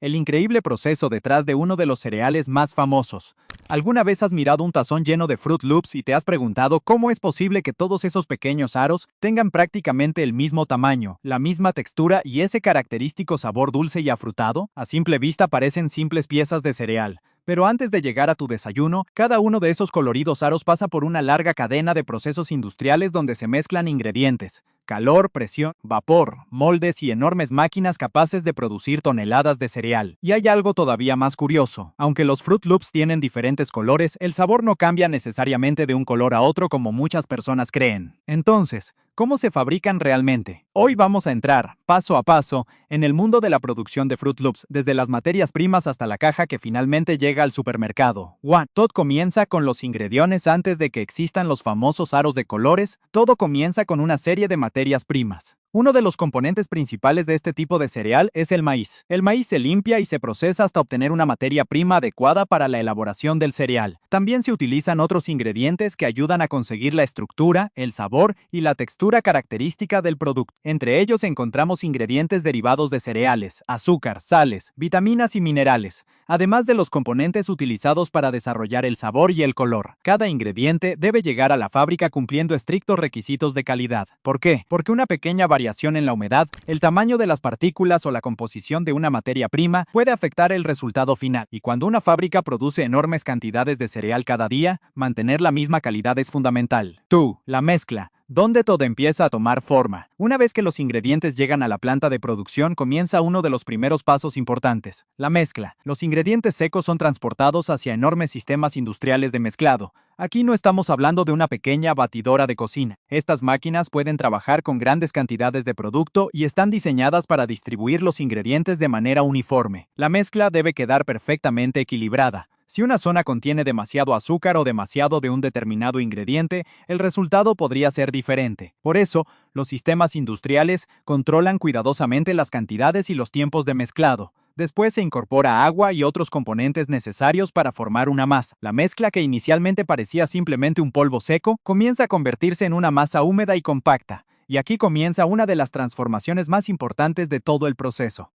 el increíble proceso detrás de uno de los cereales más famosos. ¿Alguna vez has mirado un tazón lleno de Fruit Loops y te has preguntado cómo es posible que todos esos pequeños aros tengan prácticamente el mismo tamaño, la misma textura y ese característico sabor dulce y afrutado? A simple vista parecen simples piezas de cereal. Pero antes de llegar a tu desayuno, cada uno de esos coloridos aros pasa por una larga cadena de procesos industriales donde se mezclan ingredientes. Calor, presión, vapor, moldes y enormes máquinas capaces de producir toneladas de cereal. Y hay algo todavía más curioso. Aunque los Fruit Loops tienen diferentes colores, el sabor no cambia necesariamente de un color a otro como muchas personas creen. Entonces, ¿cómo se fabrican realmente? Hoy vamos a entrar, paso a paso, en el mundo de la producción de Fruit Loops, desde las materias primas hasta la caja que finalmente llega al supermercado. Todo comienza con los ingredientes antes de que existan los famosos aros de colores. Todo comienza con una serie de materias primas. Uno de los componentes principales de este tipo de cereal es el maíz. El maíz se limpia y se procesa hasta obtener una materia prima adecuada para la elaboración del cereal. También se utilizan otros ingredientes que ayudan a conseguir la estructura, el sabor y la textura característica del producto. Entre ellos encontramos ingredientes derivados de cereales, azúcar, sales, vitaminas y minerales, además de los componentes utilizados para desarrollar el sabor y el color. Cada ingrediente debe llegar a la fábrica cumpliendo estrictos requisitos de calidad. ¿Por qué? Porque una pequeña variación en la humedad, el tamaño de las partículas o la composición de una materia prima puede afectar el resultado final. Y cuando una fábrica produce enormes cantidades de cereal cada día, mantener la misma calidad es fundamental. La mezcla, donde todo empieza a tomar forma. Una vez que los ingredientes llegan a la planta de producción, comienza uno de los primeros pasos importantes: la mezcla. Los ingredientes secos son transportados hacia enormes sistemas industriales de mezclado. Aquí no estamos hablando de una pequeña batidora de cocina. Estas máquinas pueden trabajar con grandes cantidades de producto y están diseñadas para distribuir los ingredientes de manera uniforme. La mezcla debe quedar perfectamente equilibrada. Si una zona contiene demasiado azúcar o demasiado de un determinado ingrediente, el resultado podría ser diferente. Por eso, los sistemas industriales controlan cuidadosamente las cantidades y los tiempos de mezclado. Después se incorpora agua y otros componentes necesarios para formar una masa. La mezcla, que inicialmente parecía simplemente un polvo seco, comienza a convertirse en una masa húmeda y compacta. Y aquí comienza una de las transformaciones más importantes de todo el proceso.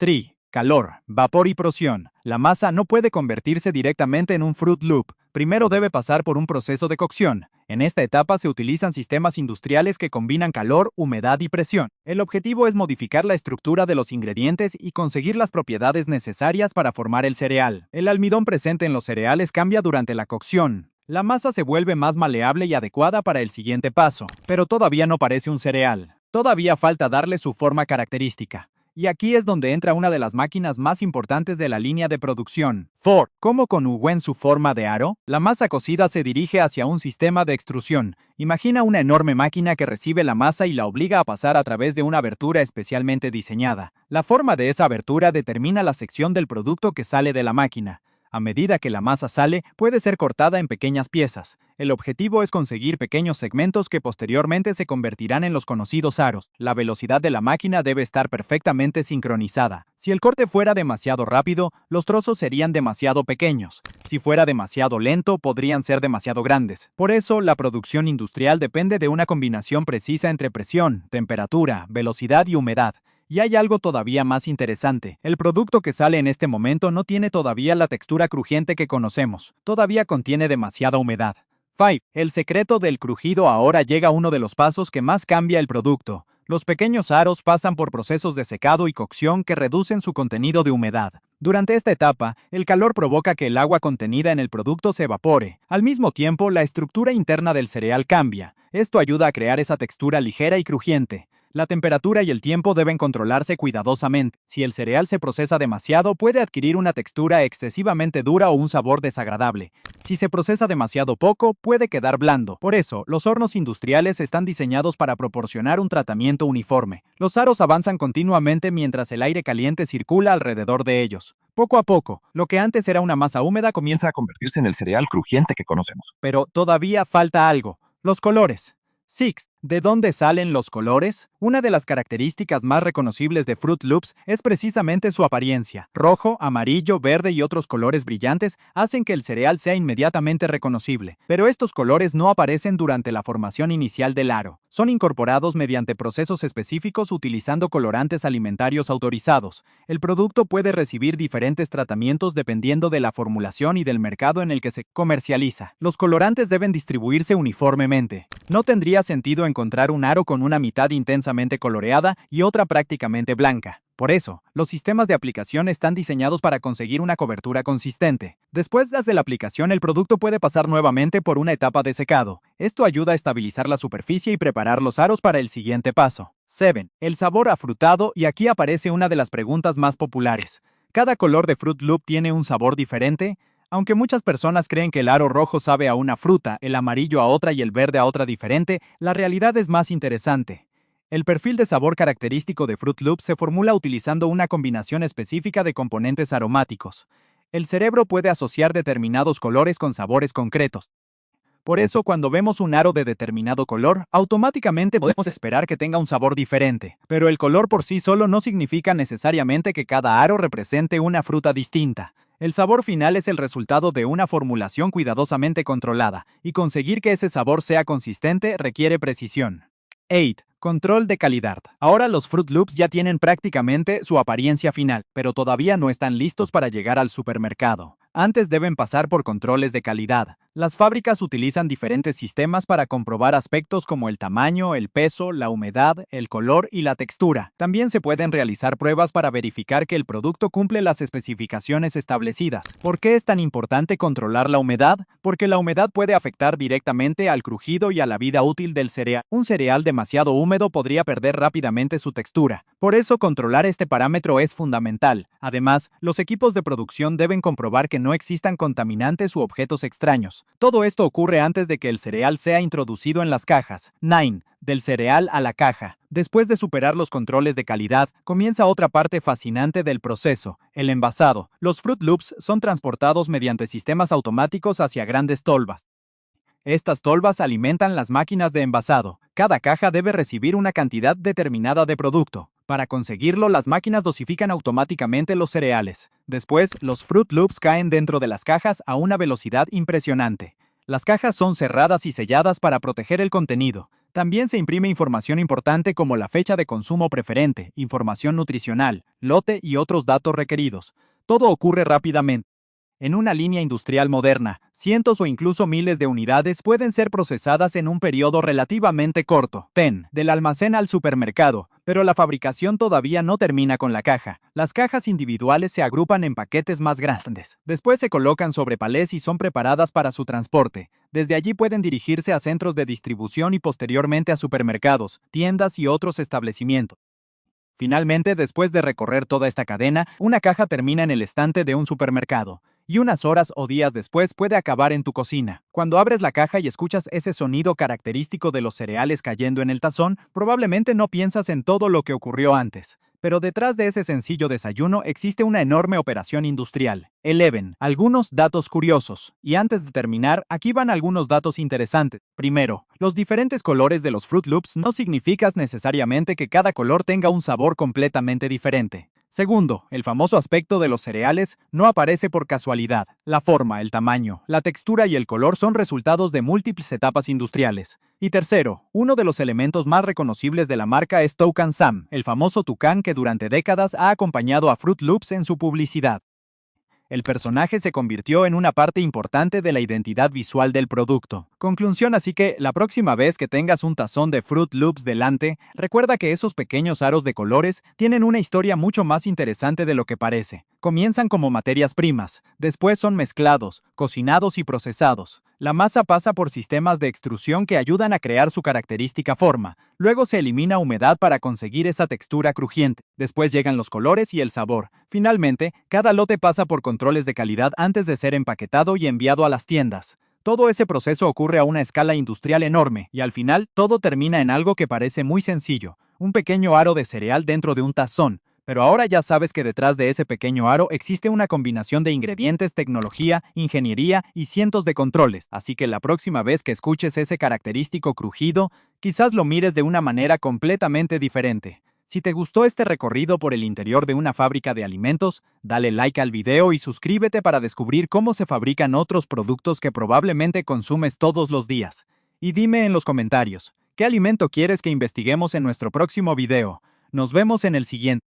Calor, vapor y presión. La masa no puede convertirse directamente en un Fruit Loop. Primero debe pasar por un proceso de cocción. En esta etapa se utilizan sistemas industriales que combinan calor, humedad y presión. El objetivo es modificar la estructura de los ingredientes y conseguir las propiedades necesarias para formar el cereal. El almidón presente en los cereales cambia durante la cocción. La masa se vuelve más maleable y adecuada para el siguiente paso. Pero todavía no parece un cereal. Todavía falta darle su forma característica. Y aquí es donde entra una de las máquinas más importantes de la línea de producción. ¿Cómo conjugan su forma de aro? La masa cocida se dirige hacia un sistema de extrusión. Imagina una enorme máquina que recibe la masa y la obliga a pasar a través de una abertura especialmente diseñada. La forma de esa abertura determina la sección del producto que sale de la máquina. A medida que la masa sale, puede ser cortada en pequeñas piezas. El objetivo es conseguir pequeños segmentos que posteriormente se convertirán en los conocidos aros. La velocidad de la máquina debe estar perfectamente sincronizada. Si el corte fuera demasiado rápido, los trozos serían demasiado pequeños. Si fuera demasiado lento, podrían ser demasiado grandes. Por eso, la producción industrial depende de una combinación precisa entre presión, temperatura, velocidad y humedad. Y hay algo todavía más interesante. El producto que sale en este momento no tiene todavía la textura crujiente que conocemos. Todavía contiene demasiada humedad. El secreto del crujido. Ahora llega uno de los pasos que más cambia el producto. Los pequeños aros pasan por procesos de secado y cocción que reducen su contenido de humedad. Durante esta etapa, el calor provoca que el agua contenida en el producto se evapore. Al mismo tiempo, la estructura interna del cereal cambia. Esto ayuda a crear esa textura ligera y crujiente. La temperatura y el tiempo deben controlarse cuidadosamente. Si el cereal se procesa demasiado, puede adquirir una textura excesivamente dura o un sabor desagradable. Si se procesa demasiado poco, puede quedar blando. Por eso, los hornos industriales están diseñados para proporcionar un tratamiento uniforme. Los aros avanzan continuamente mientras el aire caliente circula alrededor de ellos. Poco a poco, lo que antes era una masa húmeda comienza a convertirse en el cereal crujiente que conocemos. Pero todavía falta algo: los colores. ¿De dónde salen los colores? Una de las características más reconocibles de Fruit Loops es precisamente su apariencia. Rojo, amarillo, verde y otros colores brillantes hacen que el cereal sea inmediatamente reconocible. Pero estos colores no aparecen durante la formación inicial del aro. Son incorporados mediante procesos específicos utilizando colorantes alimentarios autorizados. El producto puede recibir diferentes tratamientos dependiendo de la formulación y del mercado en el que se comercializa. Los colorantes deben distribuirse uniformemente. No tendría sentido encontrar un aro con una mitad intensamente coloreada y otra prácticamente blanca. Por eso, los sistemas de aplicación están diseñados para conseguir una cobertura consistente. Después de la aplicación, el producto puede pasar nuevamente por una etapa de secado. Esto ayuda a estabilizar la superficie y preparar los aros para el siguiente paso. 7. El sabor afrutado, y aquí aparece una de las preguntas más populares. ¿Cada color de Fruit Loop tiene un sabor diferente? Aunque muchas personas creen que el aro rojo sabe a una fruta, el amarillo a otra y el verde a otra diferente, la realidad es más interesante. El perfil de sabor característico de Fruit Loop se formula utilizando una combinación específica de componentes aromáticos. El cerebro puede asociar determinados colores con sabores concretos. Por eso, cuando vemos un aro de determinado color, automáticamente podemos esperar que tenga un sabor diferente. Pero el color por sí solo no significa necesariamente que cada aro represente una fruta distinta. El sabor final es el resultado de una formulación cuidadosamente controlada, y conseguir que ese sabor sea consistente requiere precisión. 8. Control de calidad. Ahora los Fruit Loops ya tienen prácticamente su apariencia final, pero todavía no están listos para llegar al supermercado. Antes deben pasar por controles de calidad. Las fábricas utilizan diferentes sistemas para comprobar aspectos como el tamaño, el peso, la humedad, el color y la textura. También se pueden realizar pruebas para verificar que el producto cumple las especificaciones establecidas. ¿Por qué es tan importante controlar la humedad? Porque la humedad puede afectar directamente al crujido y a la vida útil del cereal. Un cereal demasiado húmedo podría perder rápidamente su textura. Por eso controlar este parámetro es fundamental. Además, los equipos de producción deben comprobar que no existan contaminantes u objetos extraños. Todo esto ocurre antes de que el cereal sea introducido en las cajas. 9. Del cereal a la caja. Después de superar los controles de calidad, comienza otra parte fascinante del proceso, el envasado. Los Fruit Loops son transportados mediante sistemas automáticos hacia grandes tolvas. Estas tolvas alimentan las máquinas de envasado. Cada caja debe recibir una cantidad determinada de producto. Para conseguirlo, las máquinas dosifican automáticamente los cereales. Después, los Fruit Loops caen dentro de las cajas a una velocidad impresionante. Las cajas son cerradas y selladas para proteger el contenido. También se imprime información importante como la fecha de consumo preferente, información nutricional, lote y otros datos requeridos. Todo ocurre rápidamente. En una línea industrial moderna, cientos o incluso miles de unidades pueden ser procesadas en un periodo relativamente corto. 10. Del almacén al supermercado. Pero la fabricación todavía no termina con la caja. Las cajas individuales se agrupan en paquetes más grandes. Después se colocan sobre palés y son preparadas para su transporte. Desde allí pueden dirigirse a centros de distribución y posteriormente a supermercados, tiendas y otros establecimientos. Finalmente, después de recorrer toda esta cadena, una caja termina en el estante de un supermercado. Y unas horas o días después puede acabar en tu cocina. Cuando abres la caja y escuchas ese sonido característico de los cereales cayendo en el tazón, probablemente no piensas en todo lo que ocurrió antes. Pero detrás de ese sencillo desayuno existe una enorme operación industrial. 11. Algunos datos curiosos. Y antes de terminar, aquí van algunos datos interesantes. Primero, los diferentes colores de los Fruit Loops no significan necesariamente que cada color tenga un sabor completamente diferente. Segundo, el famoso aspecto de los cereales no aparece por casualidad. La forma, el tamaño, la textura y el color son resultados de múltiples etapas industriales. Y tercero, uno de los elementos más reconocibles de la marca es Toucan Sam, el famoso tucán que durante décadas ha acompañado a Fruit Loops en su publicidad. El personaje se convirtió en una parte importante de la identidad visual del producto. Conclusión, así que la próxima vez que tengas un tazón de Fruit Loops delante, recuerda que esos pequeños aros de colores tienen una historia mucho más interesante de lo que parece. Comienzan como materias primas, después son mezclados, cocinados y procesados. La masa pasa por sistemas de extrusión que ayudan a crear su característica forma. Luego se elimina humedad para conseguir esa textura crujiente. Después llegan los colores y el sabor. Finalmente, cada lote pasa por controles de calidad antes de ser empaquetado y enviado a las tiendas. Todo ese proceso ocurre a una escala industrial enorme, y al final, todo termina en algo que parece muy sencillo, un pequeño aro de cereal dentro de un tazón. Pero ahora ya sabes que detrás de ese pequeño aro existe una combinación de ingredientes, tecnología, ingeniería y cientos de controles. Así que la próxima vez que escuches ese característico crujido, Quizás lo mires de una manera completamente diferente. Si te gustó este recorrido por el interior de una fábrica de alimentos, dale like al video y suscríbete para descubrir cómo se fabrican otros productos que probablemente consumes todos los días. Y dime en los comentarios, ¿qué alimento quieres que investiguemos en nuestro próximo video? Nos vemos en el siguiente.